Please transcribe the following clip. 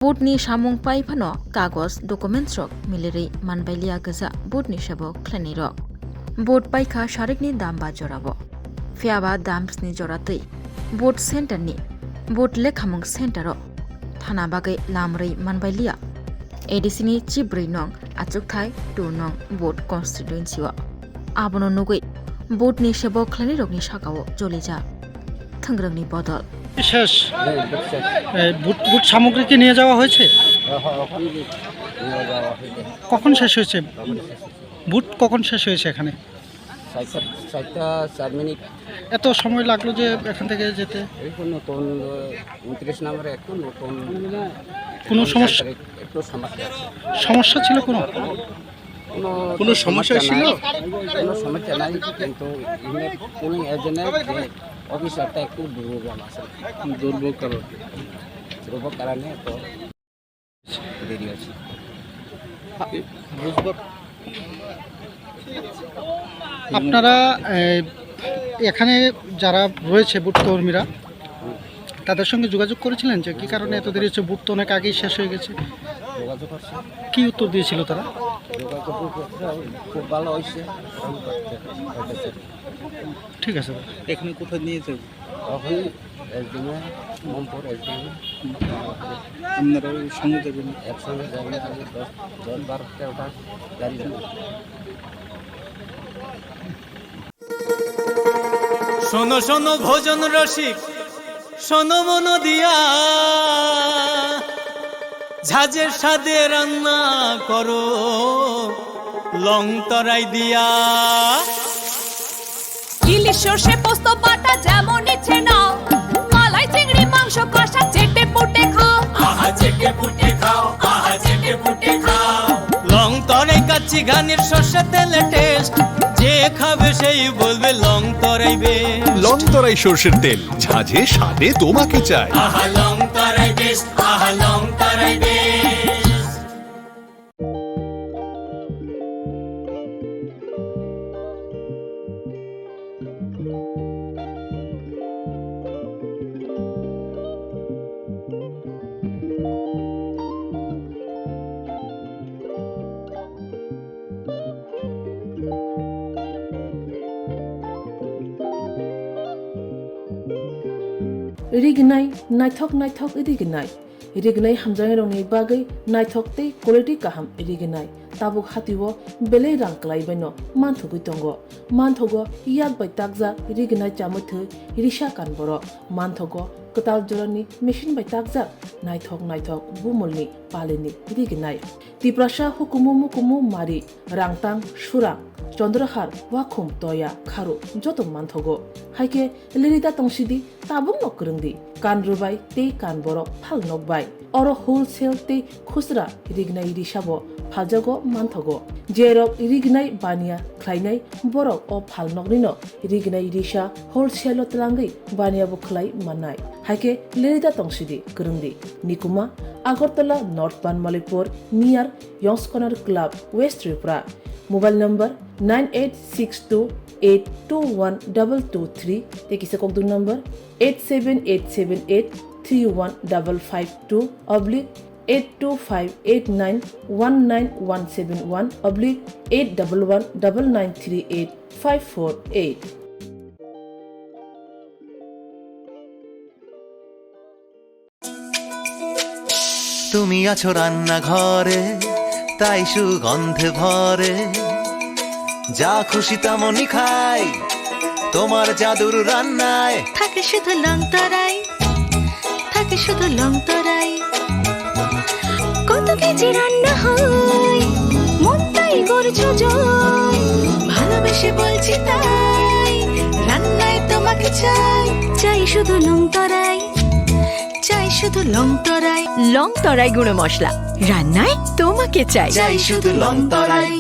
Boatni samung paifano kagos documents rok miliri manbailia gaza boatni shabo klani rok. Boat paika sharikni damba jorabo. Fiaba damsni joratei. Boat center ni. Boat lekhamung center rok. Thana bagai lamrei manbailia. Edisini chibri nong achukthai 2 nong boat constituency wa. Abono nugui. Boatni shabo klani rokni shakao jolija. Thangrangni bodol. শেষ বুট সামগ্রী কি নিয়ে যাওয়া হয়েছে? কখন শেষ হয়েছে বুট? কখন শেষ হয়েছে এখানে? 4 মিনিট। এত সময় লাগলো যে এখান থেকে যেতে? নতুন 29 নম্বরে একটু নতুন কোনো সমস্যা সমস্যা ছিল? কোনো সমস্যা ছিল? কোনো সমস্যা নাই, কিন্তু পুলিং এজেন্টের অফিসারটা একটু দুর্বল আছে। দুর্বল কারণে তো দেরি আছে। আপনারা এখানে যারা রয়েছে বুট কর্মীরা তাদের সঙ্গে যোগাযোগ করেছিলেন যে কি কারণে এত দেরি হচ্ছে? বুট তো অনেক আগেই শেষ হয়ে গেছে। যোগাযোগ করছে। কি উত্তর দিয়েছিল তারা? খুব ভালো হয়েছে। ঠিক আছে। এখানে কোথায় নিয়েছে? তখন একদিনে মমপুর একদিনে আপনারা সঙ্গে যাবেন? একসঙ্গে যাবেন। 10-12টা ওটা গাড়ি যাবে। শোনো শোনো ভোজন রসিক, শোনো মন দিয়া, ঝাঁঝের স্বাদে রান্না করো লং তরাই দিয়া। ইলিশ সর্ষে পোস্ত বাটা যেমন ইচ্ছে নাও, মালাই চিংড়ি মাংস কষা চেটে পুটে খাও। আহা চেটে পুটে খাও, আহা চেটে পুটে খাও। লং তরাই কাচ্চি ঘানির সর্ষে তেলে টেস্ট, যে খাবে সেই বলবে লং তরাই বেশ। লং তরাই সর্ষের তেল, ঝাঁঝে স্বাদে তোমাকে চাই। আহা লং তরাই বেশ, আহা লং তরাই বেশ। Rignai naithok irignai rignai hamjang rongni bagai naithok te quality kaham irignai tabuk hatiwo belei rang klai baino manthugui tongo manthogo yak bai takja rignai chamuthu risha kanboro manthogo katal jorani machine bai takja naithok bumulni palini rignai tiprasha hukumu mari rangtang surang চন্দ্রহার ওয়াখুম তয়া খারো যত মানথগো হাইকে লিরিদা তংসিদি তাবুং নকরংদি কান রুবাই তে কান বড় ফাল নকবাই or wholesale তে খুচরা রিগনাই রিসাবো ফালজাগো মানথগো জেরক রিগনাই বানিয়া খ্লাইনাই বড় ও ফাল নকনিনো রিগনাই রিসা হোলসেল তলাঙ্গই বানিয়া বুখলাই মানাই হাইকে লিরিদা তংসিদি করংদি নিকুমা Agartala north Banamalipur near young's corner club west Tripura mobile number 9862821223 tekisa kokdung number 87878315552 /825891971 /8119938 তুমি আছো রান্না ঘরে, তাই সুগন্ধে ভরে, যা খুশি তেমনই খাই তোমার জাদুর রান্নায়। থাকে শুধু লং তরাই, থাকে শুধু লং তরাই। কত কেজি রান্না হয়, মন তাই করছো জয়। ভালোবেসে বলছি তাই, রান্নায় তোমাকে চাই। চাই শুধু লং তরাই, চাই শুধু লং তরাই। লং তরাই গুঁড়ো মশলা, রান্নায় তোমাকে চাই। চাই শুধু লং তরাই।